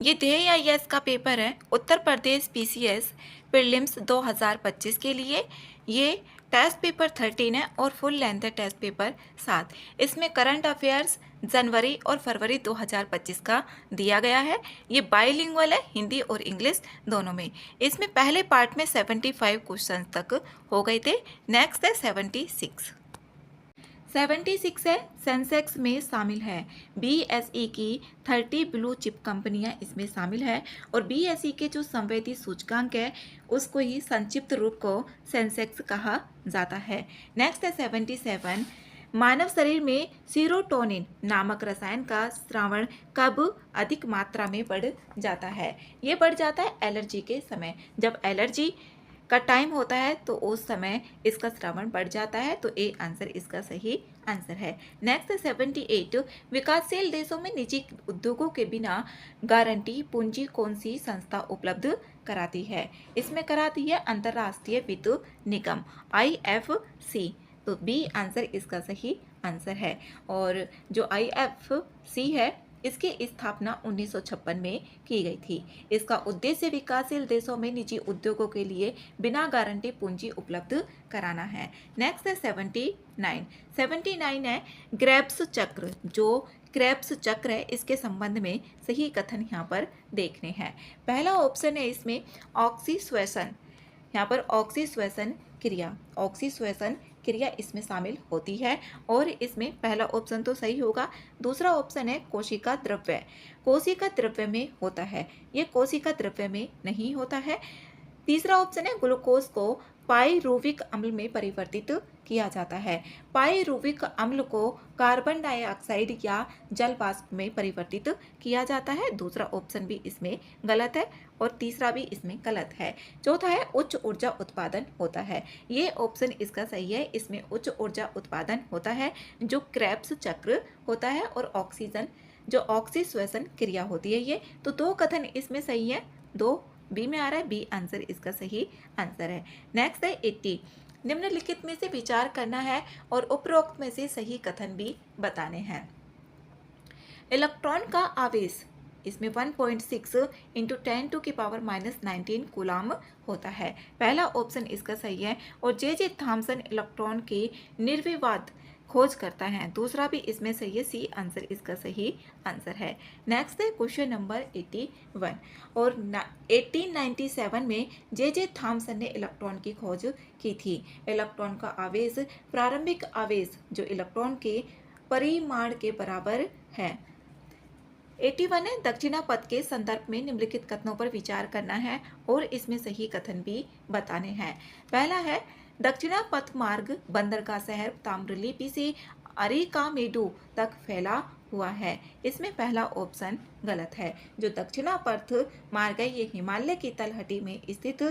ये DAIS का paper है, उत्तर प्रदेश PCS प्रीलिम्स 2025 के लिए। ये टेस्ट पेपर 13 है और फुल लेंथ है टेस्ट पेपर 7। इसमें करंट अफेयर्स जनवरी और फरवरी 2025 का दिया गया है। ये बाइलिंगुअल है, हिंदी और इंग्लिश दोनों में। इसमें पहले पार्ट में 75 क्वेश्चन तक हो गए थे। नेक्स्ट है 76 है, सेंसेक्स में शामिल है। BSE की 30 ब्लू चिप कंपनियां इसमें शामिल है और BSE के जो संवेदी सूचकांक है उसको ही संक्षिप्त रूप को सेंसेक्स कहा जाता है। नेक्स्ट है 77, मानव शरीर में सीरोटोनिन नामक रसायन का स्रावण कब अधिक मात्रा में बढ़ जाता है? ये बढ़ जाता है एलर्जी के समय। जब एलर्जी का टाइम होता है तो उस समय इसका श्रवण बढ़ जाता है, तो ए आंसर इसका सही आंसर है। नेक्स्ट 78, विकासशील देशों में निजी उद्योगों के बिना गारंटी पूंजी कौन सी संस्था उपलब्ध कराती है? इसमें कराती है अंतर्राष्ट्रीय वित्त निगम IFC, तो बी आंसर इसका सही आंसर है। और जो IFC है इसकी स्थापना 1956 में की गई थी। इसका उद्देश्य विकासशील देशों में निजी उद्योगों के लिए बिना गारंटी पूंजी उपलब्ध कराना है। नेक्स्ट है 79 है क्रेब्स चक्र। जो क्रेब्स चक्र है इसके संबंध में सही कथन यहाँ पर देखने हैं। पहला ऑप्शन है इसमें ऑक्सीश्वसन, यहाँ पर ऑक्सीश्वसन क्रिया इसमें शामिल होती है और इसमें पहला ऑप्शन तो सही होगा। दूसरा ऑप्शन है कोशिका द्रव्य में होता है, ये कोशिका द्रव्य में नहीं होता है। तीसरा ऑप्शन है ग्लूकोज को पाइरुविक अम्ल में परिवर्तित किया जाता है। पाइरुविक अम्ल को कार्बन डाइऑक्साइड या जल वाष्प में परिवर्तित किया जाता है। दूसरा ऑप्शन भी इसमें गलत है और तीसरा भी इसमें गलत है। चौथा है उच्च ऊर्जा उत्पादन होता है, ये ऑप्शन इसका सही है। इसमें उच्च ऊर्जा उत्पादन होता है जो क्रेब्स चक्र होता है और जो ऑक्सीश्वसन क्रिया होती है ये। तो दो कथन इसमें सही है, दो बी में आ रहा है, बी आंसर इसका सही आंसर है। नेक्स्ट है 80, निम्नलिखित में से विचार करना है और उपरोक्त में से सही कथन भी बताने हैं। इलेक्ट्रॉन का आवेश इसमें 1.6 इंटू 10⁻⁻19 कूलाम होता है। पहला ऑप्शन इसका सही है और जे थॉमसन इलेक्ट्रॉन की निर्विवाद खोज करता है। दूसरा भी इसमें सही है, सी आंसर इसका सही आंसर है। नेक्स्ट है क्वेश्चन नंबर 81 और 1897 में जे थॉमसन ने इलेक्ट्रॉन की खोज की थी। इलेक्ट्रॉन का आवेश प्रारंभिक आवेश जो इलेक्ट्रॉन के परिमाण के बराबर है। 81 है दक्षिणापथ के संदर्भ में निम्नलिखित कथनों पर विचार करना है और इसमें सही कथन भी बताने हैं। पहला है दक्षिणापथ मार्ग बंदरगाह शहर ताम्रलिप्ति से अरिकामेडू तक फैला हुआ है। इसमें पहला ऑप्शन गलत है। जो दक्षिणापथ मार्ग है ये हिमालय की तलहटी में स्थित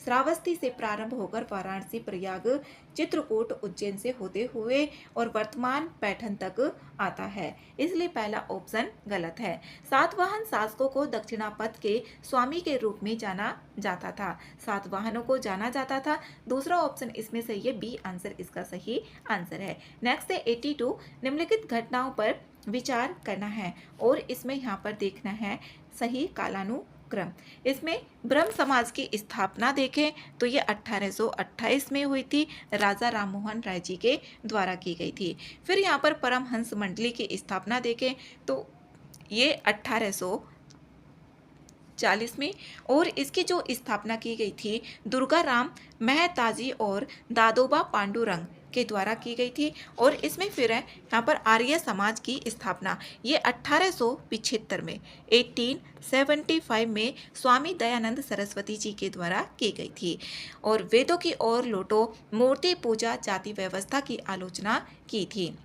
श्रावस्ती से प्रारंभ होकर वाराणसी, प्रयाग, चित्रकूट, उज्जैन से होते हुए और वर्तमान पैठन तक आता है, इसलिए पहला ऑप्शन गलत है। सातवाहन शासकों को दक्षिणापथ के स्वामी के रूप में जाना जाता था, सातवाहनों को जाना जाता था। दूसरा ऑप्शन इसमें सही है, बी आंसर इसका सही आंसर है। नेक्स्ट है 82, निम्नलिखित घटनाओं पर विचार करना है और इसमें यहाँ पर देखना है सही कालानुक्रम। इसमें ब्रह्म समाज की स्थापना देखें तो ये 1828 में हुई थी, राजा राममोहन राय जी के द्वारा की गई थी। फिर यहाँ पर परमहंस मंडली की स्थापना देखें तो ये 1840 में, और इसकी जो स्थापना की गई थी दुर्गा राम मेहताजी और दादोबा पांडुरंग के द्वारा की गई थी। और इसमें फिर है यहाँ पर आर्य समाज की स्थापना, ये 1875 में 1875 में स्वामी दयानंद सरस्वती जी के द्वारा की गई थी। और वेदों की ओर लौटो, मूर्ति पूजा, जाति व्यवस्था की आलोचना की थी।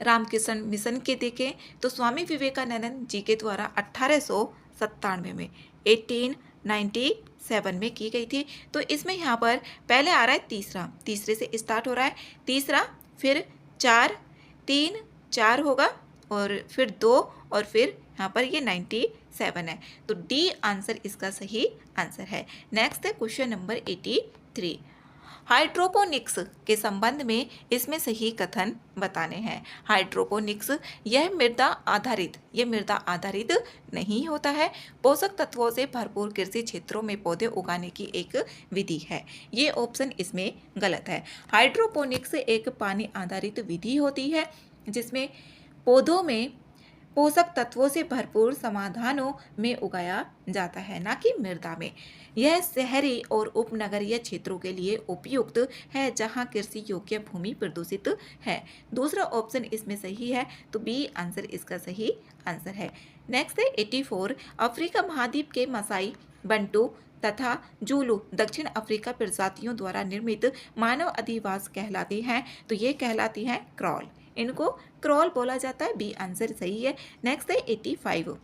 रामकृष्ण मिशन के देखें तो स्वामी विवेकानंद जी के द्वारा 1897 में 1897 में की गई थी। तो इसमें यहाँ पर पहले आ रहा है तीसरे से स्टार्ट हो रहा है, तीसरा, फिर 4, 3, 4 होगा और फिर 2 और फिर यहाँ पर ये 97 है, तो डी आंसर इसका सही आंसर है। नेक्स्ट है क्वेश्चन नंबर 83, हाइड्रोपोनिक्स के संबंध में इसमें सही कथन बताने हैं। हाइड्रोपोनिक्स यह मृदा आधारित नहीं होता है। पोषक तत्वों से भरपूर कृषि क्षेत्रों में पौधे उगाने की एक विधि है। ये ऑप्शन इसमें गलत है। हाइड्रोपोनिक्स एक पानी आधारित विधि होती है जिसमें पौधों में पोषक तत्वों से भरपूर समाधानों में उगाया जाता है, ना कि मृदा में। यह शहरी और उपनगरीय क्षेत्रों के लिए उपयुक्त है जहां कृषि योग्य भूमि प्रदूषित है। दूसरा ऑप्शन इसमें सही है, तो बी आंसर इसका सही आंसर है। नेक्स्ट है 84। अफ्रीका महाद्वीप के मसाई, बंटू तथा जूलू दक्षिण अफ्रीका प्रजातियों द्वारा निर्मित मानव अधिवास कहलाती हैं, तो ये कहलाती हैं क्रॉल। इनको क्रॉल बोला जाता है। बी आंसर सही है। नेक्स्ट है 85।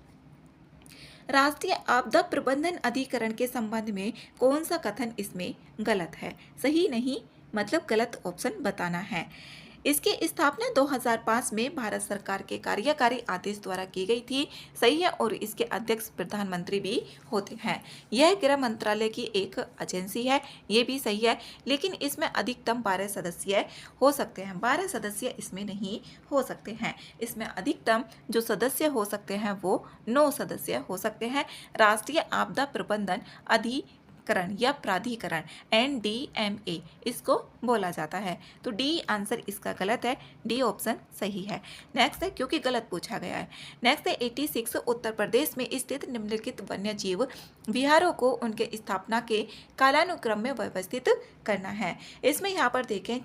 राष्ट्रीय आपदा प्रबंधन अधिकरण के संबंध में कौन सा कथन इसमें गलत है? सही नहीं मतलब गलत ऑप्शन बताना है। इसकी स्थापना 2005 में भारत सरकार के कार्यकारी आदेश द्वारा की गई थी। सही है। और इसके अध्यक्ष प्रधानमंत्री भी होते हैं। यह गृह मंत्रालय की एक एजेंसी है। ये भी सही है। लेकिन इसमें अधिकतम 12 सदस्य हो सकते हैं। 12 सदस्य इसमें नहीं हो सकते हैं। इसमें अधिकतम जो सदस्य हो सकते हैं वो 9 सदस्य हो सकते हैं। राष्ट्रीय आपदा प्रबंधन अधिकरण या प्राधिकरण NDMA इसको बोला जाता है। तो डी आंसर इसका गलत है। डी ऑप्शन सही है। नेक्स्ट है, क्योंकि गलत पूछा गया है। नेक्स्ट है 86। उत्तर प्रदेश में स्थित निम्नलिखित वन्य जीव विहारों को उनके स्थापना के कालानुक्रम में व्यवस्थित करना है। इसमें यहाँ पर देखें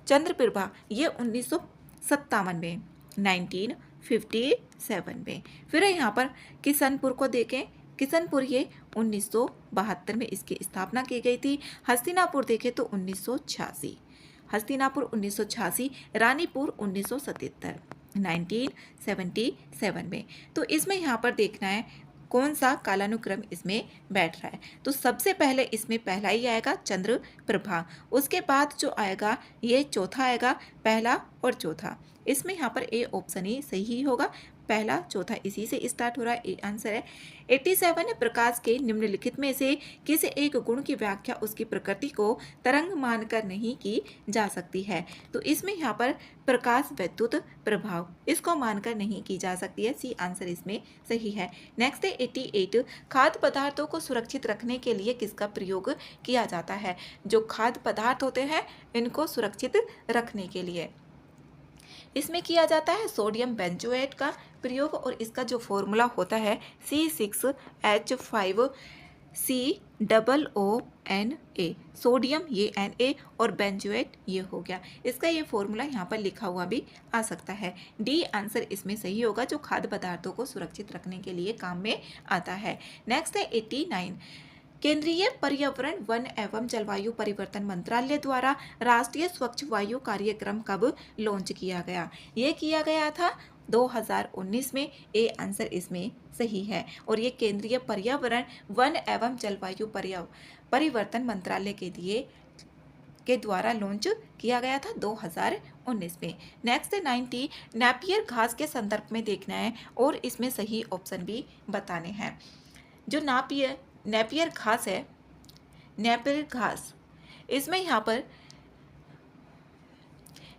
चंद्रप्रभा ये 1957 में, 1957 में। फिर यहाँ पर किशनपुर को देखें, किशनपुर ये 1972 में इसकी स्थापना की गई थी। हस्तिनापुर देखें तो 1986, हस्तिनापुर 1986, रानीपुर 1977, 1977 में। तो इसमें यहाँ पर देखना है कौन सा कालानुक्रम इसमें बैठ रहा है। तो सबसे पहले इसमें पहला ही आएगा चंद्रप्रभा, उसके बाद जो आएगा ये चौथा आएगा, पहला और चौथा। इसमें यहाँ पर ए ऑप्शन ही सही होगा। पहला चौथा इसी से स्टार्ट हो रहा है। ए आंसर है। 87 है। प्रकाश के निम्नलिखित में से किसी एक गुण की व्याख्या उसकी प्रकृति को तरंग मानकर नहीं की जा सकती है। तो इसमें यहाँ पर प्रकाश वैद्युत प्रभाव इसको मानकर नहीं की जा सकती है। सी आंसर इसमें सही है। नेक्स्ट है 88। खाद्य पदार्थों को सुरक्षित रखने के लिए किसका प्रयोग किया जाता है? जो खाद्य पदार्थ होते हैं इनको सुरक्षित रखने के लिए इसमें किया जाता है सोडियम बेंजोएट का प्रयोग। और इसका जो फॉर्मूला होता है C6H5COONA, सोडियम ये Na और बेंजोएट ये हो गया। इसका ये फॉर्मूला यहाँ पर लिखा हुआ भी आ सकता है। डी आंसर इसमें सही होगा, जो खाद्य पदार्थों को सुरक्षित रखने के लिए काम में आता है। नेक्स्ट है 89। केंद्रीय पर्यावरण, वन एवं जलवायु परिवर्तन मंत्रालय द्वारा राष्ट्रीय स्वच्छ वायु कार्यक्रम कब लॉन्च किया गया? ये किया गया था 2019 में। ए आंसर इसमें सही है। और ये केंद्रीय पर्यावरण, वन एवं जलवायु परिवर्तन मंत्रालय के द्वारा लॉन्च किया गया था 2019 में। नेक्स्ट है 90। नेपियर घास के संदर्भ में देखना है और इसमें सही ऑप्शन भी बताने हैं। जो नेपियर घास है, नेपियर घास, इसमें यहाँ पर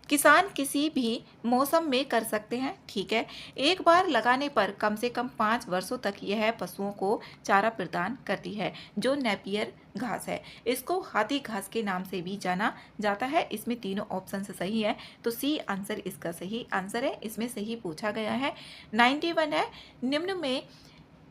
किसान किसी भी मौसम में कर सकते हैं। ठीक है। एक बार लगाने पर कम से कम 5 वर्षों तक यह पशुओं को चारा प्रदान करती है। जो नेपियर घास है इसको हाथी घास के नाम से भी जाना जाता है। इसमें तीनों ऑप्शन सही है। तो सी आंसर इसका सही आंसर है। इसमें सही पूछा गया है। 91 है। निम्न में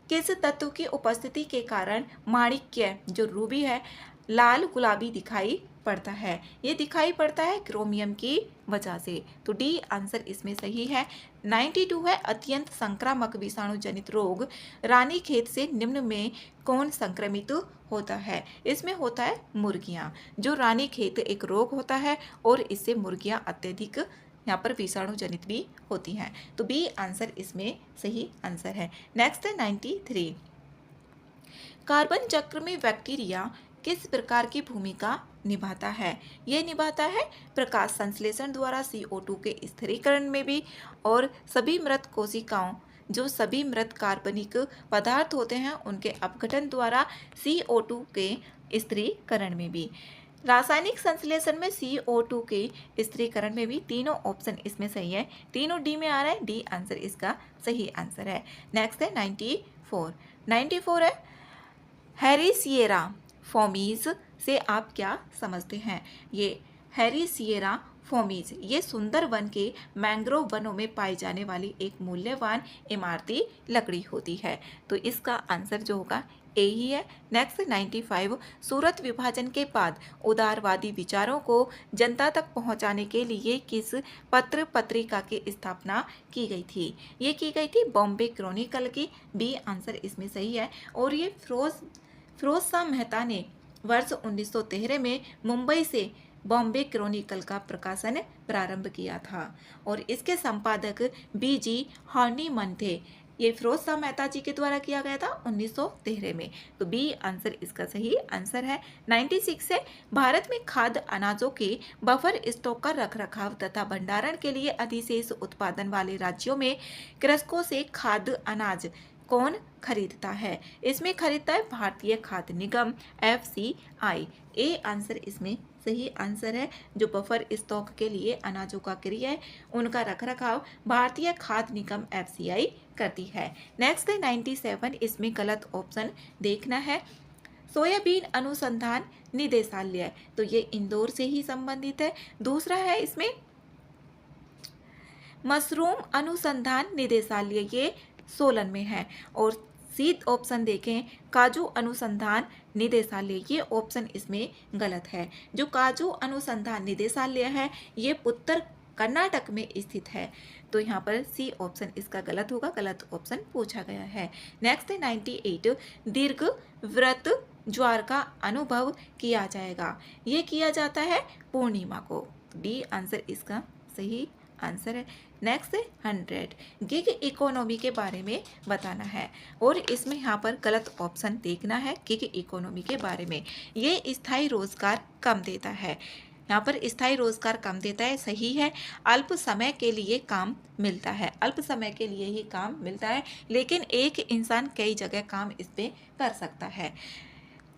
किस तत्व की उपस्थिति के कारण माणिक्य जो रूबी है लाल गुलाबी दिखाई पड़ता है? ये दिखाई पड़ता है क्रोमियम की वजह से। तो डी आंसर इसमें सही है। 92 है। अत्यंत संक्रामक विषाणु जनित रोग रानीखेत से निम्न में कौन संक्रमित होता है? इसमें होता है मुर्गियां। जो रानीखेत एक रोग होता है और इससे मुर्गियां अत्यधिक यहाँ पर विषाणु जनित भी होती हैं। तो बी आंसर इसमें सही आंसर है। नेक्स्ट है 93। कार्बन चक्र में बैक्टीरिया किस प्रकार की भूमिका निभाता है? ये निभाता है प्रकाश संश्लेषण द्वारा CO2 के स्थिरीकरण में भी, और सभी मृत कोशिकाओं जो सभी मृत कार्बनिक पदार्थ होते हैं उनके अपघटन द्वारा CO2 के स्थिरीकरण में भी। रासायनिक संश्लेषण में CO2 के स्थिरीकरण में भी तीनों ऑप्शन इसमें सही है, तीनों डी में आ रहा है, डी आंसर इसका सही आंसर है। नेक्स्ट है 94 है हैरिसिएरा फॉर्मीज से आप क्या समझते हैं। ये हैरिसिएरा फॉर्मीज ये सुंदर वन के मैंग्रोव वनों में पाई जाने वाली एक मूल्यवान इमारती लकड़ी होती है, तो इसका आंसर जो होगा ए ही है। नेक्स्ट 95 सूरत विभाजन के बाद उदारवादी विचारों को जनता तक पहुंचाने के लिए किस पत्र पत्रिका की स्थापना की गई थी। ये की गई थी बॉम्बे क्रॉनिकल की, बी आंसर इसमें सही है। और ये फिरोज शाह मेहता ने वर्ष 1913 में मुंबई से बॉम्बे क्रॉनिकल का प्रकाशन प्रारंभ किया था और इसके संपादक BG हॉर्नीमन थे। ये फिरोज शाह मेहता जी के द्वारा किया गया था 1913 में, तो बी आंसर इसका सही आंसर है। 96 है भारत में खाद्य अनाजों के बफर स्टॉक का रखरखाव तथा भंडारण के लिए अधिशेष उत्पादन वाले राज्यों में कृषकों से खाद्य अनाज कौन खरीदता है। इसमें खरीदता है भारतीय खाद्य निगम FCI। ए आंसर इसमें सही आंसर है। जो बफर स्टॉक के लिए अनाजों का क्रय है उनका रखरखाव भारतीय खाद्य निगम FCI करती है। नेक्स्ट है 97, इसमें गलत ऑप्शन देखना है। सोयाबीन अनुसंधान निदेशालय, तो ये इंदौर से ही संबंधित है। दूसरा है इसमें मशरूम अनुसंधान निदेशालय, ये सोलन में है। और सी ऑप्शन देखें काजू अनुसंधान निदेशालय, ये ऑप्शन इसमें गलत है। जो काजू अनुसंधान निदेशालय है ये उत्तर कर्नाटक में स्थित है, तो यहाँ पर सी ऑप्शन इसका गलत होगा, गलत ऑप्शन पूछा गया है। नेक्स्ट है 98 दीर्घ व्रत ज्वार का अनुभव किया जाएगा, ये किया जाता है पूर्णिमा को, डी आंसर इसका सही आंसर है। नेक्स्ट है 100 गिग इकोनॉमी के बारे में बताना है और इसमें यहाँ पर गलत ऑप्शन देखना है। गिग इकोनॉमी के बारे में, ये स्थायी रोजगार कम देता है, यहाँ पर स्थायी रोजगार कम देता है, सही है। अल्प समय के लिए काम मिलता है, अल्प समय के लिए ही काम मिलता है, लेकिन एक इंसान कई जगह काम इस पे कर सकता है।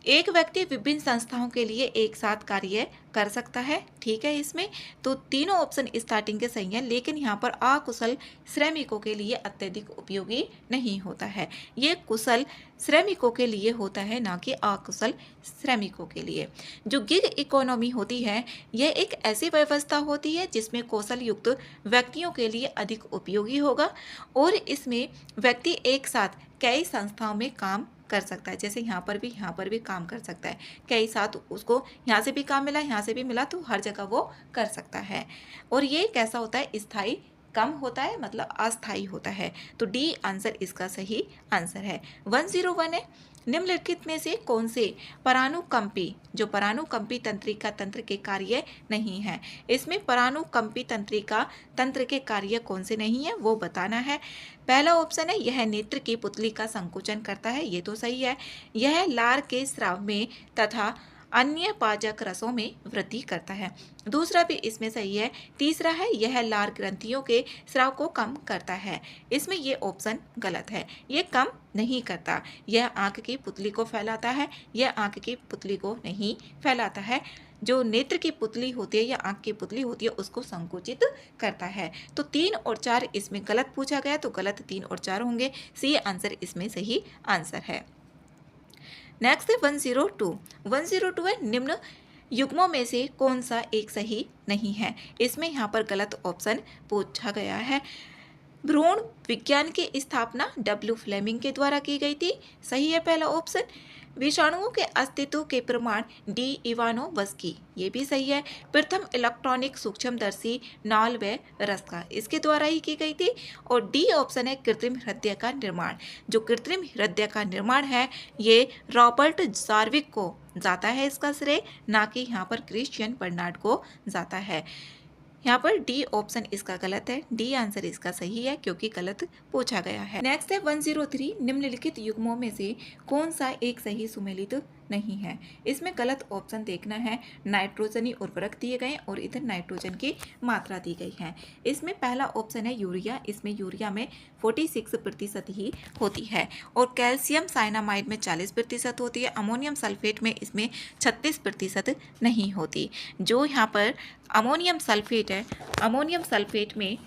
एक व्यक्ति विभिन्न संस्थाओं के लिए एक साथ कार्य कर सकता है, ठीक है। इसमें तो तीनों ऑप्शन स्टार्टिंग के सही हैं, लेकिन यहाँ पर अकुशल श्रमिकों के लिए अत्यधिक उपयोगी नहीं होता है। ये कुशल श्रमिकों के लिए होता है, ना कि अकुशल श्रमिकों के लिए। जो गिग इकोनॉमी होती है यह एक ऐसी व्यवस्था होती है जिसमें कौशल युक्त व्यक्तियों के लिए अधिक उपयोगी होगा और इसमें व्यक्ति एक साथ कई संस्थाओं में काम कर सकता है। जैसे यहाँ पर भी काम कर सकता है, कई साथ उसको यहाँ से भी काम मिला, यहाँ से भी मिला, तो हर जगह वो कर सकता है। और ये कैसा होता है, स्थायी कम होता है, मतलब अस्थायी होता है, तो डी आंसर इसका सही आंसर है। 101 है निम्नलिखित में से कौन से परानुकंपी, जो परानुकंपी तंत्रिका तंत्र के कार्य नहीं है। इसमें परानुकंपी तंत्रिका तंत्र के कार्य कौन से नहीं है वो बताना है। पहला ऑप्शन है यह नेत्र की पुतली का संकुचन करता है, ये तो सही है। यह लार के स्राव में तथा अन्य पाचक रसों में वृद्धि करता है, दूसरा भी इसमें सही है। तीसरा है यह लार ग्रंथियों के स्राव को कम करता है, इसमें ये ऑप्शन गलत है, ये कम नहीं करता। यह आंख की पुतली को फैलाता है, यह आंख की पुतली को नहीं फैलाता है। जो नेत्र की पुतली होती है या आंख की पुतली होती है उसको संकुचित करता है। तो 3 और 4 इसमें गलत पूछा गया, तो गलत 3 और 4 होंगे, सी आंसर इसमें सही आंसर है। नेक्स्ट है 102 है निम्न युग्मों में से कौन सा एक सही नहीं है। इसमें यहाँ पर गलत ऑप्शन पूछा गया है। भ्रूण विज्ञान की स्थापना W फ्लेमिंग के द्वारा की गई थी, सही है पहला ऑप्शन। विषाणुओं के अस्तित्व के प्रमाण डी इवानोवस्की, ये भी सही है। प्रथम इलेक्ट्रॉनिक सूक्ष्मदर्शी नाल व रस्का इसके द्वारा ही की गई थी। और डी ऑप्शन है कृत्रिम हृदय का निर्माण। जो कृत्रिम हृदय का निर्माण है ये रॉबर्ट जार्विक को जाता है इसका श्रेय, ना कि यहाँ पर क्रिश्चियन बर्नार्ड को जाता है। यहाँ पर डी ऑप्शन इसका गलत है, डी आंसर इसका सही है क्योंकि गलत पूछा गया है। नेक्स्ट है 103 निम्नलिखित युग्मों में से कौन सा एक सही सुमेलित नहीं है। इसमें गलत ऑप्शन देखना है, नाइट्रोजनी उर्वरक दिए गए और इधर नाइट्रोजन की मात्रा दी गई है। इसमें पहला ऑप्शन है यूरिया, इसमें यूरिया में 46% ही होती है और कैल्शियम साइनामाइड में 40% होती है। अमोनियम सल्फेट में इसमें 36% नहीं होती। जो यहाँ पर अमोनियम सल्फेट है, अमोनियम सल्फेट में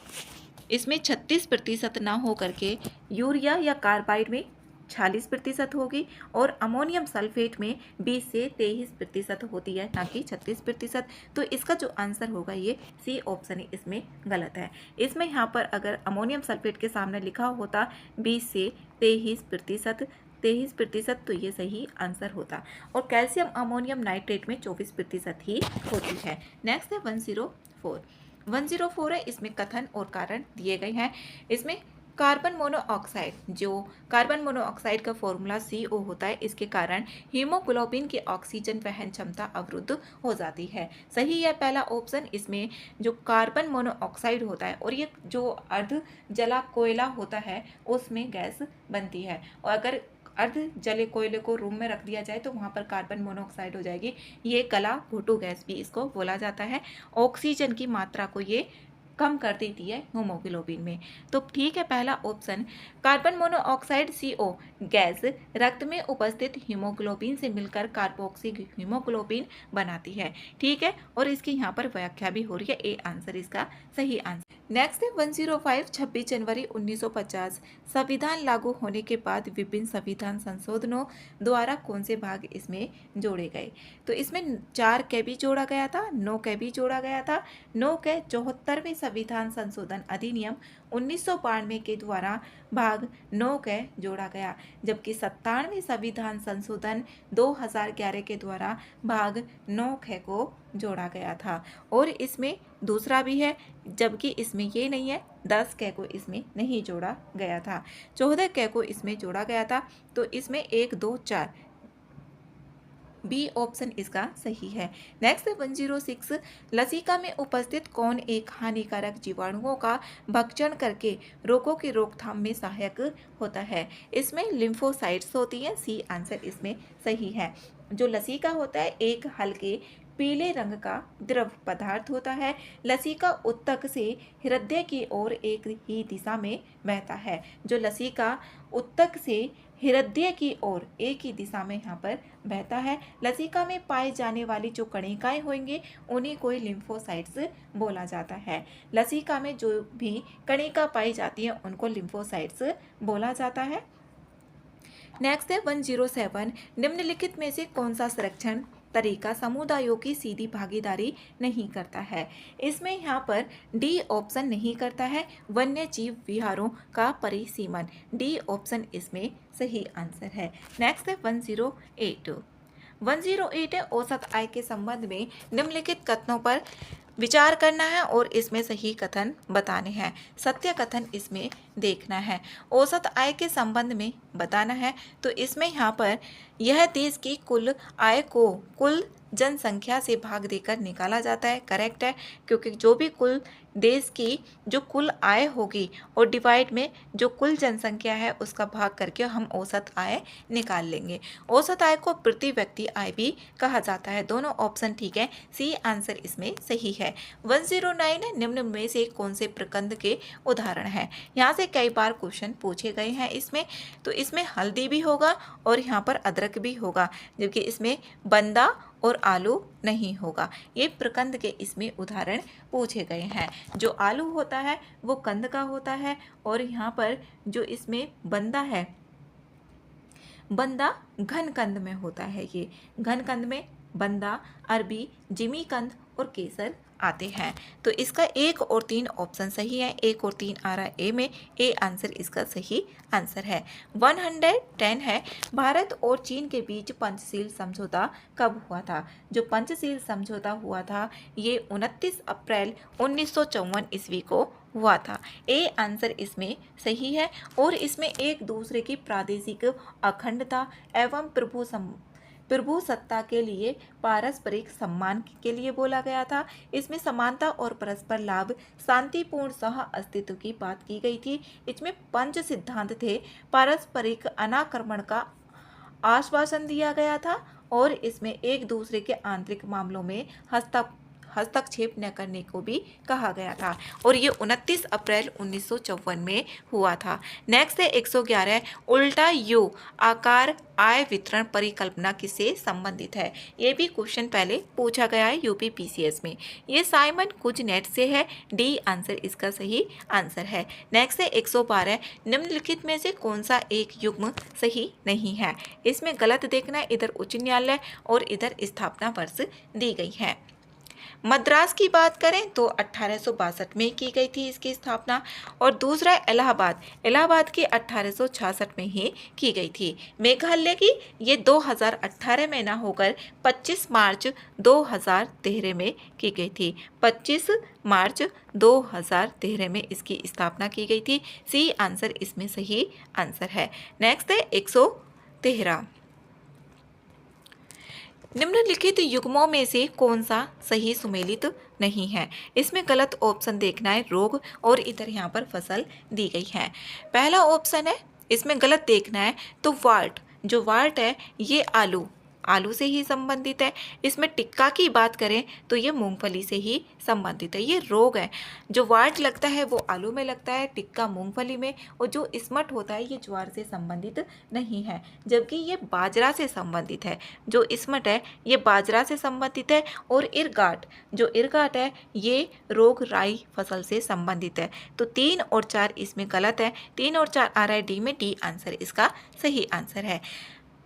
इसमें 36% ना हो करके यूरिया या कार्बाइड में 46% होगी और अमोनियम सल्फेट में 20 से 23% होती है, ना कि 36%। तो इसका जो आंसर होगा ये सी ऑप्शन ही इसमें गलत है। इसमें यहाँ पर अगर अमोनियम सल्फेट के सामने लिखा होता 20 से 23% तो ये सही आंसर होता और कैल्शियम अमोनियम नाइट्रेट में 24% ही होती है। नेक्स्ट है 104 है। इसमें कथन और कारण दिए गए हैं। इसमें कार्बन मोनोऑक्साइड, जो कार्बन मोनोऑक्साइड का फॉर्मूला CO होता है, इसके कारण हीमोग्लोबिन की ऑक्सीजन वहन क्षमता अवरुद्ध हो जाती है। सही है पहला ऑप्शन। इसमें जो कार्बन मोनोऑक्साइड होता है और ये जो अर्ध जला कोयला होता है उसमें गैस बनती है और अगर अर्ध जले कोयले को रूम में रख दिया जाए तो वहाँ पर कार्बन मोनोऑक्साइड हो जाएगी। ये गला घोटू गैस भी इसको बोला जाता है। ऑक्सीजन की मात्रा को ये कम कर देती है हीमोग्लोबिन में। तो ठीक है पहला option. Carbon monoxide CO gas रक्त में उपस्थित हीमोग्लोबिन से मिलकर कार्बोक्सी हीमोग्लोबिन बनाती है। ठीक है और इसकी यहाँ पर व्याख्या भी हो रही है। ए आंसर इसका सही आंसर। नेक्स्ट है 105 26 जनवरी 1950 संविधान लागू होने के बाद विभिन्न संविधान संशोधनों द्वारा कौन से भाग इसमें जोड़े गए। तो इसमें 4 के भी जोड़ा गया था, 9 के भी जोड़ा गया था। 9 के 74वें संविधान संशोधन अधिनियम 1992 के द्वारा भाग 9 के जोड़ा गया, जबकि 97वें संविधान संशोधन 2011 के द्वारा भाग 9 ख को जोड़ा गया था। और इसमें दूसरा भी है, जबकि इसमें ये नहीं है, 10 क को इसमें नहीं जोड़ा गया था, 14 क को इसमें जोड़ा गया था। तो इसमें 1 2 4 बी ऑप्शन इसका सही है। नेक्स्ट है 106 लसिका में उपस्थित कौन एक हानिकारक जीवाणुओं का भक्षण करके रोगों की रोकथाम में सहायक होता है। इसमें लिम्फोसाइट्स होती हैं। सी आंसर इसमें सही है। जो लसिका होता है एक हल्के पीले रंग का द्रव पदार्थ होता है। लसिका उत्तक से हृदय की ओर एक ही दिशा में बहता है। जो लसिका उत्तक से हृदय की ओर एक ही दिशा में यहाँ पर बहता है। लसिका में पाए जाने वाली जो कणिकाएं होंगी उन्हीं को लिम्फोसाइट्स बोला जाता है। लसिका में जो भी कणिका पाई जाती है उनको लिम्फोसाइट्स बोला जाता है। नेक्स्ट है 107 निम्नलिखित में से कौन सा संरक्षण तरीका समुदायों की सीधी भागीदारी नहीं करता है। इसमें यहाँ पर डी ऑप्शन नहीं करता है, वन्य जीव विहारों का परिसीमन। डी ऑप्शन इसमें सही आंसर है। नेक्स्ट है 108 है औसत आय के संबंध में निम्नलिखित कथनों पर विचार करना है और इसमें सही कथन बताने हैं। सत्य कथन इसमें देखना है। औसत आय के संबंध में बताना है तो इसमें यहाँ पर यह देश की कुल आय को कुल जनसंख्या से भाग देकर निकाला जाता है। करेक्ट है, क्योंकि जो भी कुल देश की जो कुल आय होगी और डिवाइड में जो कुल जनसंख्या है उसका भाग करके हम औसत आय निकाल लेंगे। औसत आय को प्रति व्यक्ति आय भी कहा जाता है। दोनों ऑप्शन ठीक है। सी आंसर इसमें सही है। 109 है निम्न में से कौन से प्रकंद के उदाहरण हैं। यहाँ से कई बार क्वेश्चन पूछे गए हैं इसमें। तो इसमें हल्दी भी होगा और यहाँ पर अदरक भी होगा, जबकि इसमें बंदा और आलू नहीं होगा। ये प्रकंद के इसमें उदाहरण पूछे गए हैं। जो आलू होता है वो कंद का होता है और यहाँ पर जो इसमें बंदा है, बंदा घन कंद में होता है। ये घन कंद में बंदा, अरबी, जिमी कंद और केसर आते हैं। तो इसका 1 और 3 ऑप्शन सही है। 1 और 3 आ रहा है ए में। ए आंसर इसका सही आंसर है। 110 है भारत और चीन के बीच पंचशील समझौता कब हुआ था। जो पंचशील समझौता हुआ था ये 29 अप्रैल 1954 ईस्वी को हुआ था। ए आंसर इसमें सही है। और इसमें एक दूसरे की प्रादेशिक अखंडता एवं प्रभुसत्ता के लिए पारस्परिक सम्मान के लिए बोला गया था। इसमें समानता और परस्पर लाभ, शांतिपूर्ण सह अस्तित्व की बात की गई थी। इसमें 5 सिद्धांत थे। पारस्परिक अनाक्रमण का आश्वासन दिया गया था और इसमें एक दूसरे के आंतरिक मामलों में हस्तक्षेप न करने को भी कहा गया था और ये 29 अप्रैल 1954 में हुआ था। नेक्स्ट है 111, उल्टा यू आकार आय वितरण परिकल्पना किससे संबंधित है? ये भी क्वेश्चन पहले पूछा गया है यूपी पीसीएस में। ये साइमन कुजनेट से है, डी आंसर इसका सही आंसर है। नेक्स्ट है 112, निम्नलिखित में से कौन सा एक युग्म सही नहीं है? इसमें गलत देखना है, इधर उच्च न्यायालय और इधर स्थापना वर्ष दी गई है। मद्रास की बात करें तो 1862 में की गई थी इसकी स्थापना और दूसरा इलाहाबाद की 1866 में ही की गई थी। मेघालय की ये 2018 में ना होकर 25 मार्च 2013 में की गई थी। 25 मार्च 2013 में इसकी स्थापना की गई थी। सी आंसर इसमें सही आंसर है। नेक्स्ट है 113, निम्नलिखित युग्मों में से कौन सा सही सुमेलित नहीं है? इसमें गलत ऑप्शन देखना है, रोग और इधर यहाँ पर फसल दी गई है। पहला ऑप्शन है, इसमें गलत देखना है तो वाल्ट, जो वाल्ट है ये आलू से ही संबंधित है। इसमें टिक्का की बात करें तो ये मूंगफली से ही संबंधित है। ये रोग है, जो वाट लगता है वो आलू में लगता है, टिक्का मूंगफली में, और जो स्मट होता है ये ज्वार से संबंधित नहीं है, जबकि ये बाजरा से संबंधित है। जो स्मट है ये बाजरा से संबंधित है और इरगाट है ये रोग राई फसल से संबंधित है। तो 3 और 4 इसमें गलत है। 3 और 4 आ रहा है डी में, डी आंसर इसका सही आंसर है।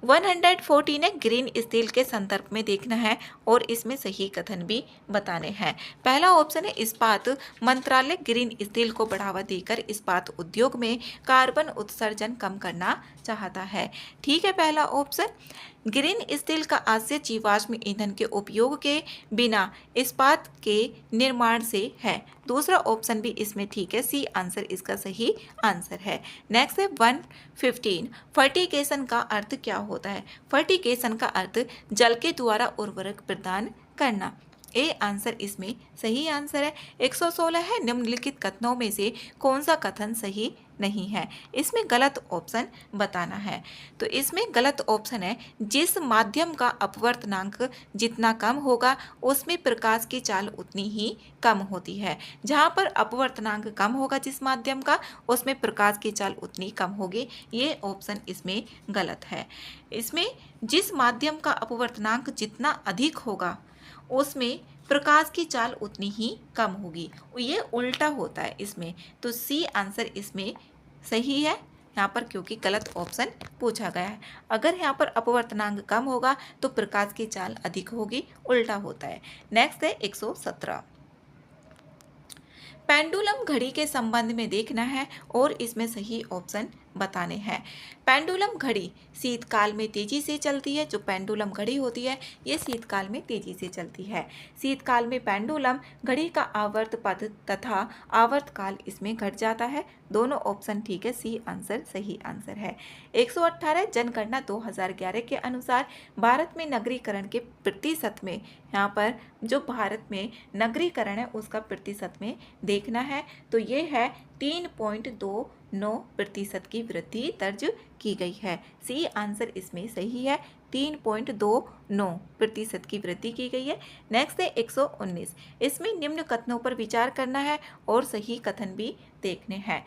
114 है, ग्रीन स्टील के संदर्भ में देखना है और इसमें सही कथन भी बताने हैं। पहला ऑप्शन है, इस्पात मंत्रालय ग्रीन स्टील को बढ़ावा देकर इस्पात उद्योग में कार्बन उत्सर्जन कम करना चाहता है। ठीक है, पहला ऑप्शन ग्रीन स्टील का आशय जीवाश्म ईंधन के उपयोग के बिना इस्पात के निर्माण से है। दूसरा ऑप्शन भी इसमें ठीक है, सी आंसर इसका सही आंसर है। नेक्स्ट है 115, फर्टिगेशन का अर्थ क्या होता है? फर्टिगेशन का अर्थ जल के द्वारा उर्वरक प्रदान करना। ए आंसर इसमें सही आंसर है। 116 है, निम्नलिखित कथनों में से कौन सा कथन सही नहीं है? इसमें गलत ऑप्शन बताना है। तो इसमें गलत ऑप्शन है, जिस माध्यम का अपवर्तनांक जितना कम होगा उसमें प्रकाश की चाल उतनी ही कम होती है। जहाँ पर अपवर्तनांक कम होगा जिस माध्यम का, उसमें प्रकाश की चाल उतनी कम होगी। ये ऑप्शन इसमें गलत है। इसमें जिस माध्यम का अपवर्तनांक जितना अधिक होगा उसमें प्रकाश की चाल उतनी ही कम होगी। ये उल्टा होता है इसमें। तो सी आंसर इसमें सही है यहाँ पर, क्योंकि गलत ऑप्शन पूछा गया है। अगर यहाँ पर अपवर्तनांक कम होगा तो प्रकाश की चाल अधिक होगी, उल्टा होता है। नेक्स्ट है 117, पेंडुलम घड़ी के संबंध में देखना है और इसमें सही ऑप्शन बताने हैं। पेंडुलम घड़ी शीतकाल में तेजी से चलती है। जो पेंडुलम घड़ी होती है ये शीतकाल में तेजी से चलती है। शीतकाल में पेंडुलम घड़ी का आवर्त पथ तथा आवर्त काल इसमें घट जाता है। दोनों ऑप्शन ठीक है, सी आंसर सही आंसर है। 118, जनगणना 2011 के अनुसार भारत में नगरीकरण के प्रतिशत में, यहाँ पर जो भारत में नगरीकरण है उसका प्रतिशत में देखना है। तो ये है 3.29% की वृद्धि दर्ज की गई है। सी आंसर इसमें सही है, 3.29% की वृद्धि की गई है। नेक्स्ट है 119, इसमें निम्न कथनों पर विचार करना है और सही कथन भी देखने हैं।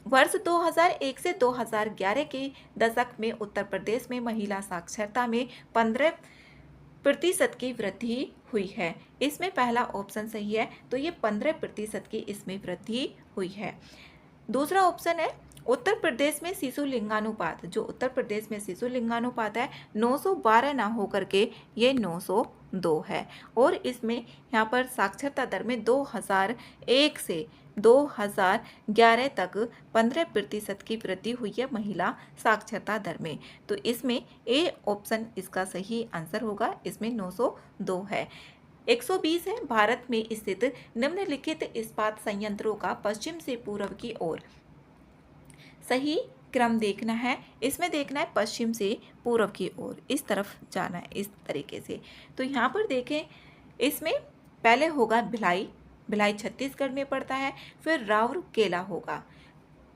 वर्ष 2001 से 2011 के दशक में उत्तर प्रदेश में महिला साक्षरता में 15% की वृद्धि हुई है। इसमें पहला ऑप्शन सही है, तो ये 15% की इसमें वृद्धि हुई है। दूसरा ऑप्शन है, उत्तर प्रदेश में शिशु लिंगानुपात, जो उत्तर प्रदेश में शिशु लिंगानुपात है 912 ना होकर के ये 902 है। और इसमें यहाँ पर साक्षरता दर में 2001 से 2011 तक 15% की वृद्धि हुई है महिला साक्षरता दर में। तो इसमें ए ऑप्शन इसका सही आंसर होगा, इसमें 902 है। 120 है, भारत में स्थित निम्नलिखित इस्पात संयंत्रों का पश्चिम से पूर्व की ओर सही क्रम देखना है। इसमें देखना है पश्चिम से पूर्व की ओर, इस तरफ जाना है इस तरीके से। तो यहाँ पर देखें, इसमें पहले होगा भिलाई छत्तीसगढ़ में पड़ता है, फिर राउरकेला होगा,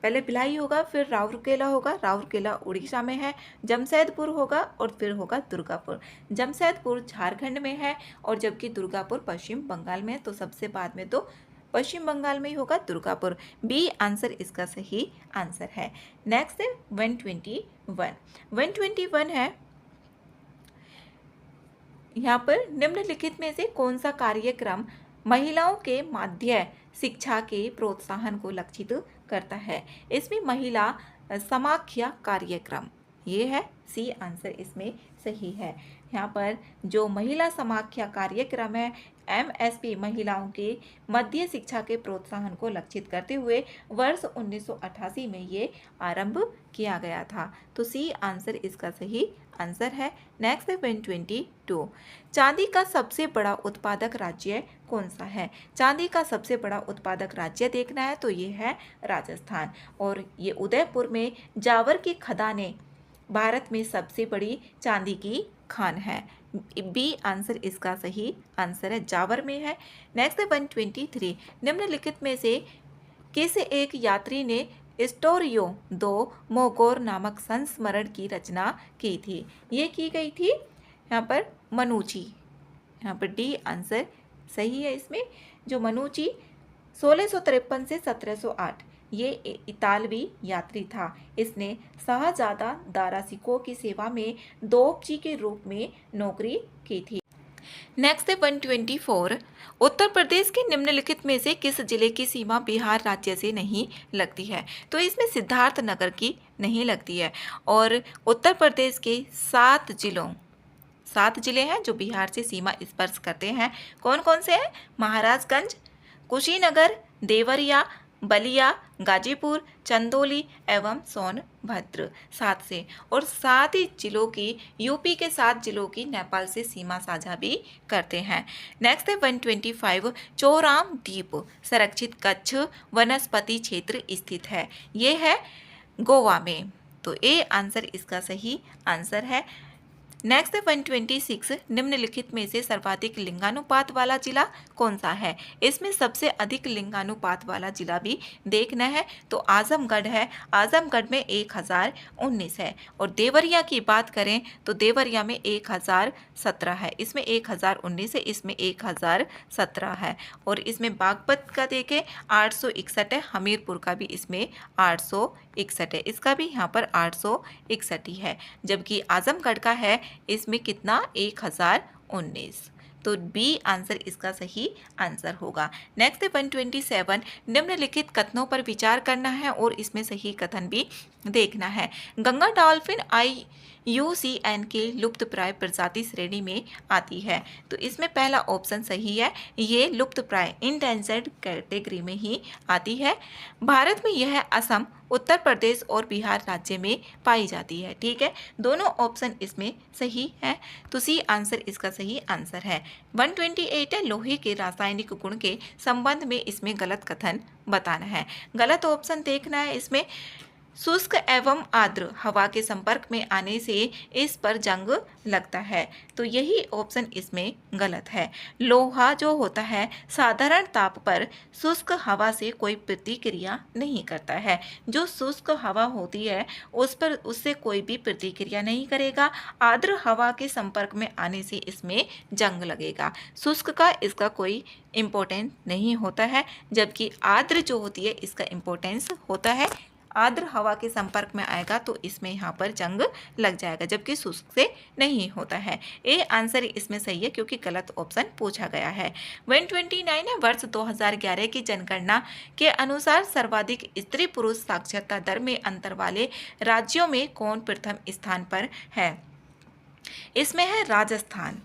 पहले भिलाई होगा, फिर राउरकेला होगा, राउरकेला उड़ीसा में है, जमशेदपुर होगा और फिर होगा दुर्गापुर। जमशेदपुर झारखंड में है और जबकि दुर्गापुर पश्चिम बंगाल में है, तो सबसे बाद में तो पश्चिम बंगाल में ही होगा दुर्गापुर। बी आंसर इसका सही आंसर है। नेक्स्ट है 121। 121 है, यहाँ पर निम्नलिखित में से कौन सा कार्यक्रम महिलाओं के माध्य शिक्षा के प्रोत्साहन को लक्षित करता है? इसमें महिला समाख्या कार्यक्रम, ये है सी आंसर इसमें सही है। यहाँ पर जो महिला समाख्या कार्यक्रम है, एमएसपी महिलाओं के मध्य शिक्षा के प्रोत्साहन को लक्षित करते हुए वर्ष 1988 में ये आरंभ किया गया था, तो सी आंसर इसका सही आंसर है। नेक्स्ट है 122। चांदी का सबसे बड़ा उत्पादक राज्य कौन सा है? चांदी का सबसे बड़ा उत्पादक राज्य देखना है तो ये है राजस्थान, और ये उदयपुर में जावर की खदानें भारत में सबसे बड़ी चांदी की खान है। बी आंसर इसका सही आंसर है, जावर में है। नेक्स्ट है 123। निम्नलिखित में से किस एक यात्री ने स्टोरियो दो मोगोर नामक संस्मरण की रचना की थी? ये की गई थी यहाँ पर मनुची, यहाँ पर डी आंसर सही है इसमें। जो मनुची 1653 से 1708, ये इतालवी यात्री था। इसने शाहजादा दारासिको की सेवा में दोपची के रूप में नौकरी की थी। नेक्स्ट है 124। उत्तर प्रदेश के निम्नलिखित में से किस जिले की सीमा बिहार राज्य से नहीं लगती है? तो इसमें सिद्धार्थ नगर की नहीं लगती है, और उत्तर प्रदेश के 7 जिले हैं जो बिहार से सीमा स्पर्श करते हैं। कौन कौन से हैं? महाराजगंज, कुशीनगर, देवरिया, बलिया, गाजीपुर, चंदौली एवं सोनभद्र, 7 से। और 7 ही जिलों की, यूपी के 7 जिलों की नेपाल से सीमा साझा भी करते हैं। नेक्स्ट है 125। चौराम द्वीप संरक्षित कच्छ वनस्पति क्षेत्र स्थित है, ये है गोवा में, तो ए आंसर इसका सही आंसर है। नेक्स्ट है 126। निम्नलिखित में से सर्वाधिक लिंगानुपात वाला जिला कौन सा है? इसमें सबसे अधिक लिंगानुपात वाला जिला भी देखना है तो आजमगढ़ है। आजमगढ़ में 1019 है, और देवरिया की बात करें तो देवरिया में 1017 है, इसमें 1019 है, इसमें 1017 है। और इसमें बागपत का देखें 861 है, हमीरपुर का भी इसमें 861 है, इसका भी यहाँ पर 861 ही है, जबकि आजमगढ़ का है इसमें कितना 1019, तो बी आंसर इसका सही आंसर होगा। नेक्स्ट 127। निम्नलिखित कथनों पर विचार करना है और इसमें सही कथन भी देखना है। गंगा डॉल्फिन IUCN के लुप्त प्राय प्रजाति श्रेणी में आती है, तो इसमें पहला ऑप्शन सही है, ये लुप्त प्राय इंडेंजर्ड कैटेगरी में ही आती है। भारत में यह असम, उत्तर प्रदेश और बिहार राज्य में पाई जाती है। ठीक है, दोनों ऑप्शन इसमें सही है, तो सी आंसर इसका सही आंसर है। 128 है, लोहे के रासायनिक गुण के संबंध में इसमें गलत कथन बताना है। गलत ऑप्शन देखना है इसमें, शुष्क एवं आर्द्र हवा के संपर्क में आने से इस पर जंग लगता है, तो यही ऑप्शन इसमें गलत है। लोहा जो होता है साधारण ताप पर शुष्क हवा से कोई प्रतिक्रिया नहीं करता है, जो शुष्क हवा होती है उस पर उससे कोई भी प्रतिक्रिया नहीं करेगा। आर्द्र हवा के संपर्क में आने से इसमें जंग लगेगा। शुष्क का इसका कोई इम्पोर्टेंस नहीं होता है, जबकि आर्द्र जो होती है इसका इम्पोर्टेंस होता है। आर्द्र हवा के संपर्क में आएगा तो इसमें यहाँ पर जंग लग जाएगा, जबकि शुष्क से नहीं होता है। ए आंसर इसमें सही है क्योंकि गलत ऑप्शन पूछा गया है। 129 है, वर्ष 2011 की जनगणना के अनुसार सर्वाधिक स्त्री पुरुष साक्षरता दर में अंतर वाले राज्यों में कौन प्रथम स्थान पर है? इसमें है राजस्थान।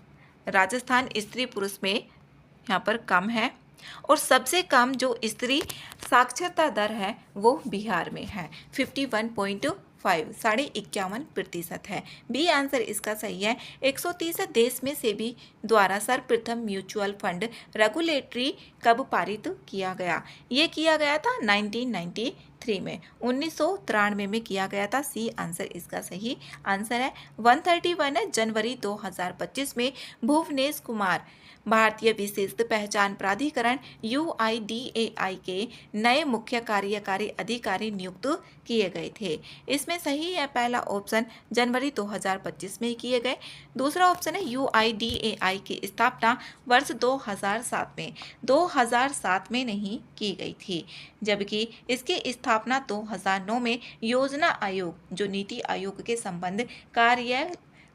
राजस्थान स्त्री पुरुष में यहाँ पर कम है, और सबसे कम जो स्त्री साक्षरता दर है वो बिहार में है, 51.5, 51.5% है। बी आंसर इसका सही है। 130 देश में सेबी द्वारा सर्वप्रथम म्यूचुअल फंड रेगुलेटरी कब पारित किया गया? ये किया गया था 1993 1993 में 1993 में किया गया था। सी आंसर इसका सही आंसर है। 131 है जनवरी 2025 में भुवनेश कुमार भारतीय विशिष्ट पहचान प्राधिकरण UIDAI के नए मुख्य कार्यकारी अधिकारी नियुक्त किए गए थे। इसमें सही है पहला ऑप्शन, जनवरी 2025 में किए गए। दूसरा ऑप्शन है UIDAI की स्थापना वर्ष 2007 में 2007 में नहीं की गई थी, जबकि इसकी स्थापना 2009 में योजना आयोग जो नीति आयोग के संबंध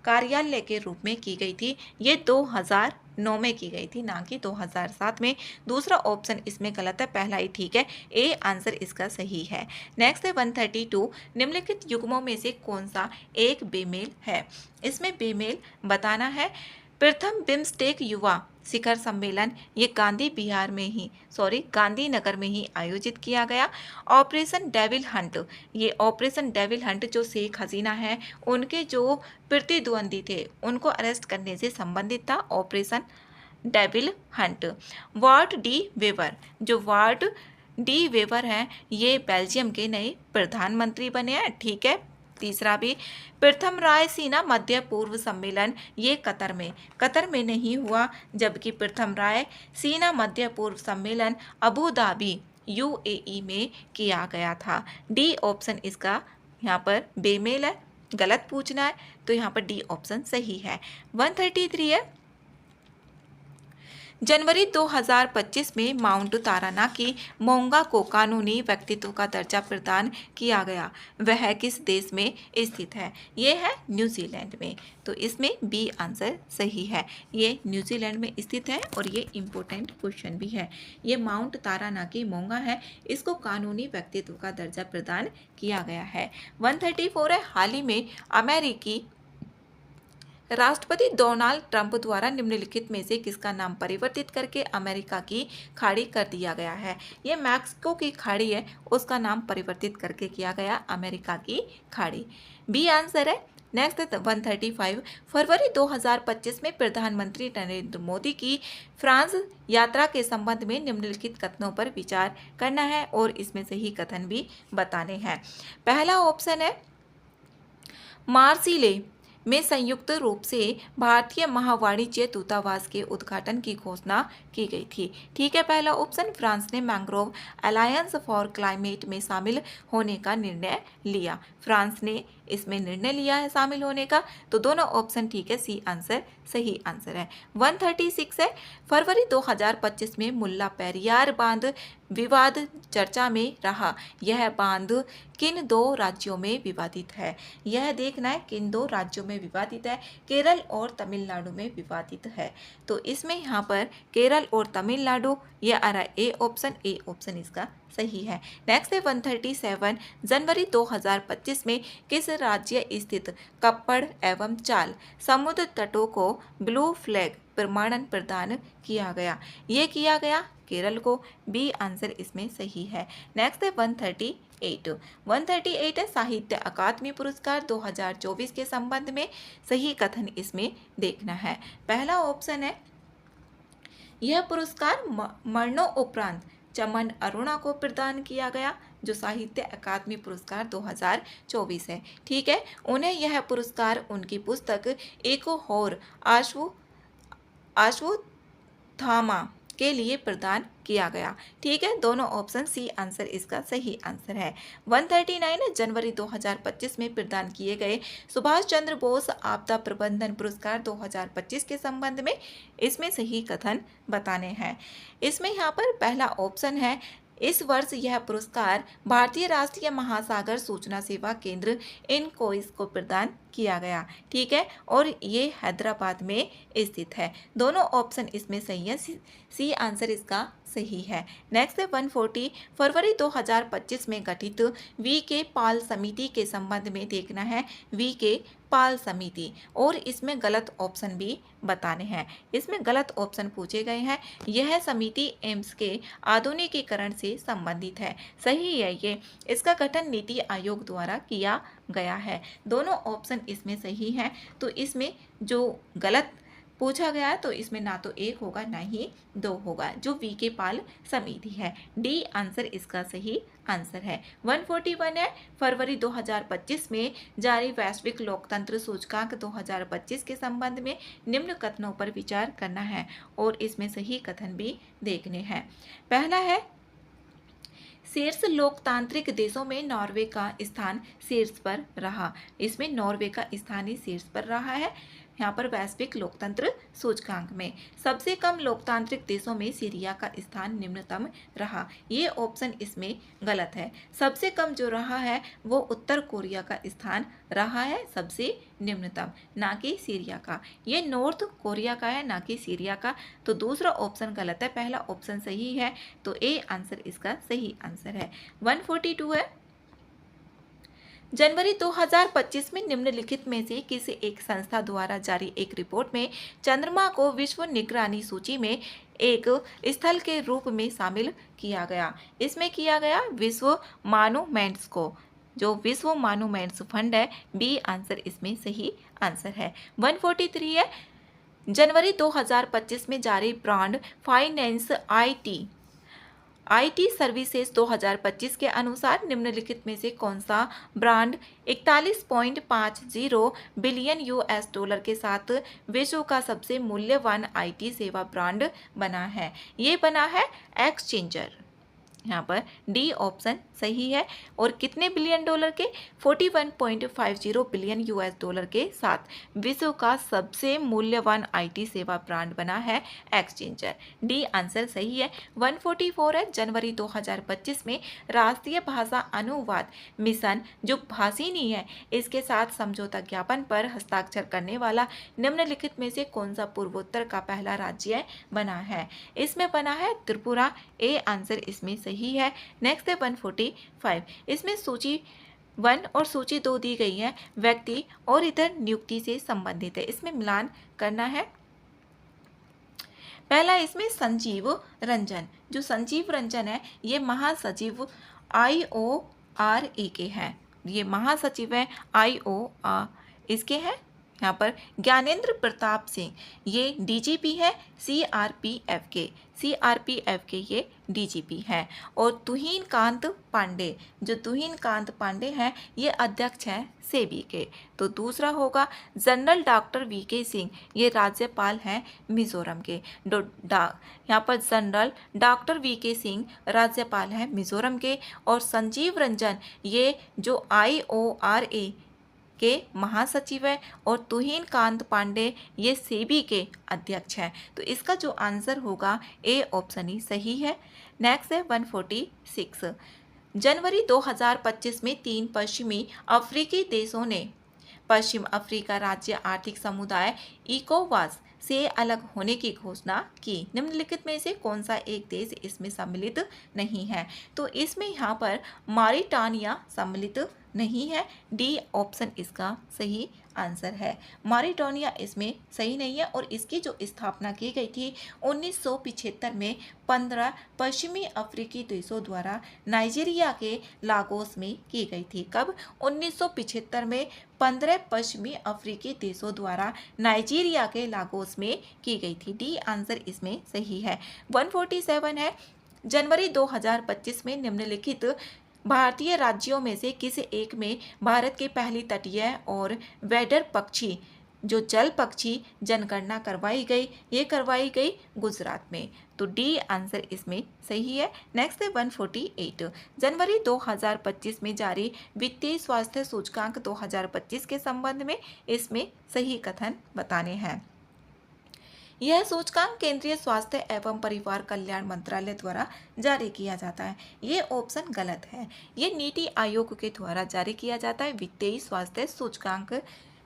कार्यालय के रूप में की गई थी। ये 2009 में की गई थी, ना कि 2007 में। दूसरा ऑप्शन इसमें गलत है, पहला ही ठीक है। ए आंसर इसका सही है। नेक्स्ट है 132, निम्नलिखित युग्मों में से कौन सा एक बेमेल है? इसमें बेमेल बताना है। प्रथम बिम्स्टेक युवा शिखर सम्मेलन ये गांधीनगर में ही आयोजित किया गया। ऑपरेशन डेविल हंट, ये ऑपरेशन डेविल हंट जो शेख हसीना है उनके जो प्रतिद्वंदी थे उनको अरेस्ट करने से संबंधित था, Operation Devil Hunt. Ward De Wever, जो वार्ड डी वेवर हैं ये बेल्जियम के नए प्रधानमंत्री बने हैं। ठीक है। तीसरा भी प्रथम रायसीना मध्य पूर्व सम्मेलन ये कतर में नहीं हुआ, जबकि प्रथम रायसीना मध्य पूर्व सम्मेलन अबू धाबी UAE में किया गया था। डी ऑप्शन इसका यहाँ पर बेमेल है, गलत पूछना है तो यहाँ पर डी ऑप्शन सही है। 133 है, जनवरी 2025 में माउंट तारानाकी मोंगा को कानूनी व्यक्तित्व का दर्जा प्रदान किया गया। वह किस देश में स्थित है? ये है न्यूजीलैंड में। तो इसमें बी आंसर सही है, ये न्यूजीलैंड में स्थित है और ये इम्पोर्टेंट क्वेश्चन भी है। ये माउंट तारानाकी मोंगा है, इसको कानूनी व्यक्तित्व का दर्जा प्रदान किया गया है। 134 है, हाल ही में अमेरिकी राष्ट्रपति डोनाल्ड ट्रंप द्वारा निम्नलिखित में से किसका नाम परिवर्तित करके अमेरिका की खाड़ी कर दिया गया है? ये मैक्सिको की खाड़ी है, उसका नाम परिवर्तित करके किया गया अमेरिका की खाड़ी। बी आंसर है। नेक्स्ट 135, फरवरी 2025 में प्रधानमंत्री नरेंद्र मोदी की फ्रांस यात्रा के संबंध में निम्नलिखित कथनों पर विचार करना है और इसमें सही कथन भी बताने हैं। पहला ऑप्शन है, मार्सिले में संयुक्त रूप से भारतीय महावाणिज्य दूतावास के उद्घाटन की घोषणा की गई थी। ठीक है, पहला ऑप्शन। फ्रांस ने मैंग्रोव अलायंस फॉर क्लाइमेट में शामिल होने का निर्णय लिया, फ्रांस ने इसमें निर्णय लिया है शामिल होने का, तो दोनों ऑप्शन ठीक है, सी आंसर सही आंसर है। 136 है, फरवरी 2025 में मुल्ला पेरियार बांध विवाद चर्चा में रहा। यह बांध किन दो राज्यों में विवादित है? यह देखना है किन दो राज्यों में विवादित है। केरल और तमिलनाडु में विवादित है। तो इसमें यहाँ पर केरल और तमिलनाडु ये आ रहा है ए ऑप्शन, ए ऑप्शन इसका सही है। नेक्स्ट है 137, जनवरी 2025 में किस राज्य स्थित कप्पड़ एवं चाल समुद्र तटों को ब्लू फ्लैग प्रमाणन प्रदान किया गया? ये किया गया केरल को। बी आंसर इसमें सही है। नेक्स्ट है 138 है, साहित्य अकादमी पुरस्कार 2024 के संबंध में सही कथन इसमें देखना है। पहला ऑप्शन है, यह पुरस्कार मरणोपरांत चमन अरोड़ा को प्रदान किया गया, जो साहित्य अकादमी पुरस्कार 2024 है। ठीक है, उन्हें यह पुरस्कार उनकी पुस्तक एको हॉर अश्वत्थामा के लिए प्रदान किया गया। ठीक है, दोनों ऑप्शन सी आंसर इसका सही आंसर है। 139 जनवरी 2025 में प्रदान किए गए सुभाष चंद्र बोस आपदा प्रबंधन पुरस्कार 2025 के संबंध में इसमें सही कथन बताने हैं। इसमें यहाँ पर पहला ऑप्शन है, इस वर्ष यह पुरस्कार भारतीय राष्ट्रीय महासागर सूचना सेवा केंद्र इनकोइस को प्रदान किया गया। ठीक है, और ये हैदराबाद में स्थित है। दोनों ऑप्शन इसमें सही है, सी आंसर इसका सही है। नेक्स्ट है 140, फरवरी 2025 में गठित VK पाल समिति के संबंध में देखना है। VK पाल समिति, और इसमें गलत ऑप्शन भी बताने हैं। इसमें गलत ऑप्शन पूछे गए हैं। यह समिति एम्स के आधुनिकीकरण से संबंधित है। सही है ये, इसका गठन नीति आयोग द्वारा किया गया है। दोनों ऑप्शन इसमें सही हैं। तो इसमें जो गलत पूछा गया है, तो इसमें ना तो 1 होगा ना ही 2 होगा, जो वीके पाल समिति है। डी आंसर इसका सही आंसर है। 141 है, फरवरी 2025 में जारी वैश्विक लोकतंत्र सूचकांक 2025 के संबंध में निम्न कथनों पर विचार करना है और इसमें सही कथन भी देखने हैं। पहला है, शीर्ष लोकतांत्रिक देशों में नॉर्वे का स्थान शीर्ष पर रहा। इसमें नॉर्वे का स्थान ही शीर्ष पर रहा है यहाँ पर वैश्विक लोकतंत्र सूचकांक में। सबसे कम लोकतांत्रिक देशों में सीरिया का स्थान निम्नतम रहा। ये ऑप्शन इसमें गलत है। सबसे कम जो रहा है वो उत्तर कोरिया का स्थान रहा है सबसे निम्नतम, ना कि सीरिया का। ये नॉर्थ कोरिया का है, ना कि सीरिया का। तो दूसरा ऑप्शन गलत है, पहला ऑप्शन सही है। तो ए आंसर इसका सही आंसर है। 142 है, जनवरी 2025 में निम्नलिखित में से किसी एक संस्था द्वारा जारी एक रिपोर्ट में चंद्रमा को विश्व निगरानी सूची में एक स्थल के रूप में शामिल किया गया। इसमें किया गया विश्व मॉन्यूमेंट्स को, जो विश्व मॉन्यूमेंट्स फंड है। बी आंसर इसमें सही आंसर है। 143 है, जनवरी 2025 में जारी ब्रांड फाइनेंस आईटी सर्विसेज 2025 के अनुसार निम्नलिखित में से कौन सा ब्रांड 41.50 बिलियन यूएस डॉलर के साथ विश्व का सबसे मूल्यवान आईटी सेवा ब्रांड बना है? ये बना है एक्सचेंजर। यहाँ पर डी ऑप्शन सही है। और कितने बिलियन डॉलर के? 41.50 बिलियन यूएस डॉलर के साथ विश्व का सबसे मूल्यवान आईटी सेवा ब्रांड बना है एक्सचेंजर। डी आंसर सही है। 144 है, जनवरी 2025 में राष्ट्रीय भाषा अनुवाद मिशन जो भाषिनी है, इसके साथ समझौता ज्ञापन पर हस्ताक्षर करने वाला निम्नलिखित में से कौन सा पूर्वोत्तर का पहला राज्य बना है? इसमें बना है त्रिपुरा। ए आंसर इसमें सही है। नेक्स्ट है 145। इसमें सूची 1 और सूची 2 दी गई है, व्यक्ति और इधर नियुक्ति से संबंधित है। इसमें मिलान करना है। पहला इसमें संजीव रंजन, जो संजीव रंजन है ये महासचिव IORA के हैं। ये महासचिव है IORA इसके हैं। यहाँ पर ज्ञानेंद्र प्रताप सिंह ये डीजीपी है सीआरपीएफ के ये डीजीपी हैं। और तुहिन कांत पांडे, जो तुहिन कांत पांडे हैं ये अध्यक्ष हैं सेबी के। तो दूसरा होगा जनरल डॉक्टर वीके सिंह, ये राज्यपाल हैं मिजोरम के। यहाँ पर जनरल डॉक्टर वीके सिंह राज्यपाल हैं मिजोरम के। और संजीव रंजन ये जो IORA के महासचिव है। और तुहिन कांत पांडे ये सेबी के अध्यक्ष हैं। तो इसका जो आंसर होगा ए ऑप्शन ही सही है। नेक्स्ट है 146। जनवरी 2025 में 3 पश्चिमी अफ्रीकी देशों ने पश्चिम अफ्रीका राज्य आर्थिक समुदाय इकोवास से अलग होने की घोषणा की। निम्नलिखित में से कौन सा एक देश इसमें सम्मिलित नहीं है? तो इसमें यहाँ पर मॉरिटानिया सम्मिलित नहीं है। डी ऑप्शन इसका सही आंसर है। मॉरिटानिया इसमें सही नहीं है। और इसकी जो स्थापना की गई थी 1975 में 15 पश्चिमी अफ्रीकी देशों द्वारा नाइजीरिया के लागोस में की गई थी। कब? 1975 में 15 पश्चिमी अफ्रीकी देशों द्वारा नाइजीरिया के लागोस में की गई थी। डी आंसर इसमें सही है। 147 है, जनवरी 2025 में निम्नलिखित भारतीय राज्यों में से किसी एक में भारत के पहली तटीय और वेडर पक्षी जो जल पक्षी जनगणना करवाई गई, ये करवाई गई गुजरात में। तो डी आंसर इसमें सही है। नेक्स्ट है 148। जनवरी 2025 में जारी वित्तीय स्वास्थ्य सूचकांक 2025 के संबंध में इसमें सही कथन बताने हैं। यह सूचकांक केंद्रीय स्वास्थ्य एवं परिवार कल्याण मंत्रालय द्वारा जारी किया जाता है। ये ऑप्शन गलत है। ये नीति आयोग के द्वारा जारी किया जाता है। वित्तीय स्वास्थ्य सूचकांक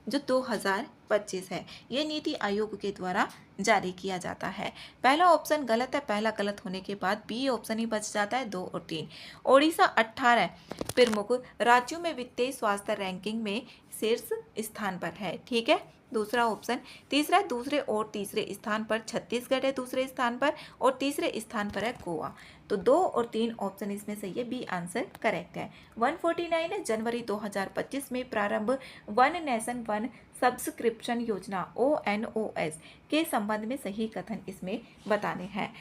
जो 2025 है, ये नीति आयोग के द्वारा जारी किया जाता है। पहला ऑप्शन गलत है। पहला गलत होने के बाद बी ऑप्शन ही बच जाता है। 2 और 3। ओडिशा 18 प्रमुख राज्यों में वित्तीय स्वास्थ्य रैंकिंग में शीर्ष स्थान पर है। ठीक है, दूसरा ऑप्शन। तीसरा, दूसरे और तीसरे स्थान पर छत्तीसगढ़ है दूसरे स्थान पर, और तीसरे स्थान पर है गोवा। तो 2 और 3 ऑप्शन इसमें सही है। बी आंसर करेक्ट है। 149 है, जनवरी 2025 में प्रारंभ वन नेशन वन सब्सक्रिप्शन योजना ONOS के संबंध में सही कथन इसमें बताने हैं।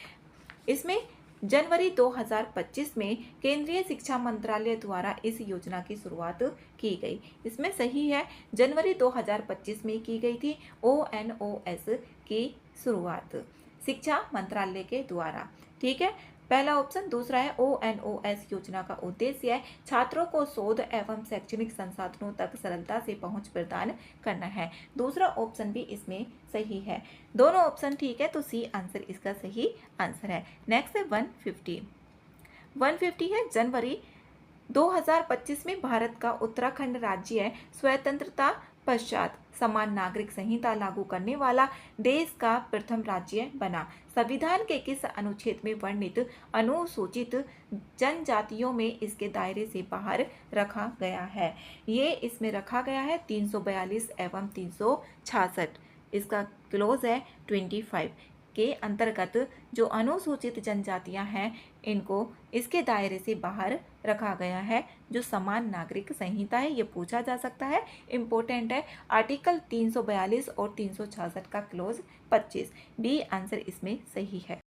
इसमें जनवरी 2025 में केंद्रीय शिक्षा मंत्रालय द्वारा इस योजना की शुरुआत की गई। इसमें सही है, जनवरी 2025 में की गई थी ONOS की शुरुआत शिक्षा मंत्रालय के द्वारा। ठीक है, पहला ऑप्शन। दूसरा है ONOS योजना का उद्देश्य है छात्रों को शोध एवं शैक्षणिक संसाधनों तक सरलता से पहुंच प्रदान करना है। दूसरा ऑप्शन भी इसमें सही है। दोनों ऑप्शन ठीक है, तो सी आंसर इसका सही आंसर है। नेक्स्ट है 150। 150 है जनवरी 2025 में भारत का उत्तराखंड राज्य स्वतंत्रता पश्चात समान नागरिक संहिता लागू करने वाला देश का प्रथम राज्य बना। संविधान के किस अनुच्छेद में वर्णित अनुसूचित जनजातियों में इसके दायरे से बाहर रखा गया है? ये इसमें रखा गया है 342 एवं 366। इसका क्लोज है 25 के अंतर्गत जो अनुसूचित जनजातियां हैं इनको इसके दायरे से बाहर रखा गया है। जो समान नागरिक संहिता है, ये पूछा जा सकता है, इंपॉर्टेंट है। आर्टिकल 342 और 366 का क्लोज 25। बी आंसर इसमें सही है।